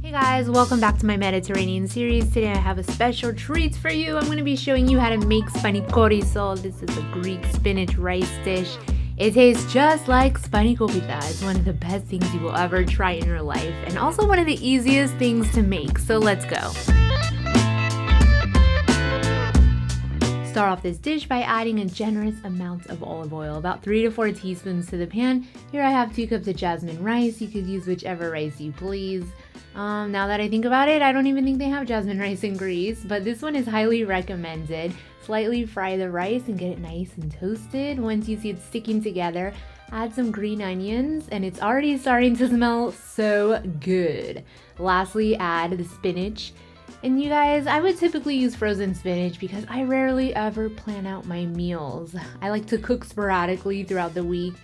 Hey guys, welcome back to my Mediterranean series. Today I have a special treat for you. I'm going to be showing you how to make spanakorizo. This is a Greek spinach rice dish. It tastes just like spanakopita. It's one of the best things you will ever try in your life, and also one of the easiest things to make. So let's go. Start off this dish by adding a generous amount of olive oil, about 3 to 4 teaspoons to the pan. Here I have 2 cups of jasmine rice. You could use whichever rice you please. Now that I think about it, I don't even think they have jasmine rice in Greece, but this one is highly recommended. Slightly fry the rice and get it nice and toasted. Once you see it sticking together, add some green onions, and it's already starting to smell so good. Lastly, add the spinach. And you guys, I would typically use frozen spinach because I rarely ever plan out my meals. I like to cook sporadically throughout the week.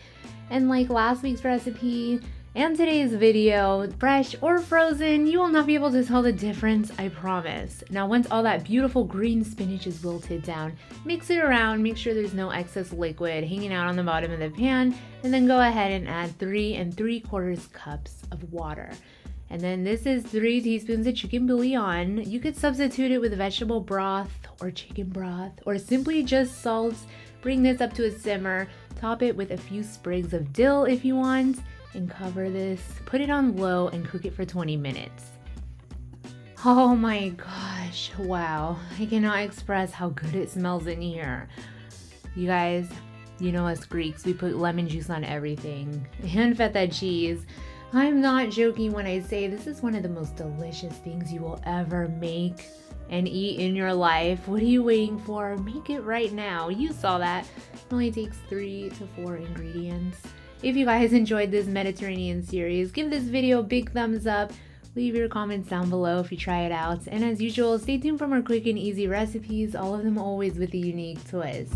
And like last week's recipe and today's video, fresh or frozen, you will not be able to tell the difference, I promise. Now once all that beautiful green spinach is wilted down, mix it around, make sure there's no excess liquid hanging out on the bottom of the pan, and then go ahead and add 3 3/4 cups of water. And then this is 3 teaspoons of chicken bouillon. You could substitute it with vegetable broth or chicken broth or simply just salt. Bring this up to a simmer. Top it with a few sprigs of dill if you want, and cover this. Put it on low and cook it for 20 minutes. Oh my gosh, wow. I cannot express how good it smells in here. You guys, you know us Greeks, we put lemon juice on everything and feta cheese. I'm not joking when I say this is one of the most delicious things you will ever make and eat in your life. What are you waiting for? Make it right now. You saw that. It only takes 3 to 4 ingredients. If you guys enjoyed this Mediterranean series, give this video a big thumbs up. Leave your comments down below if you try it out. And as usual, stay tuned for more quick and easy recipes, all of them always with a unique twist.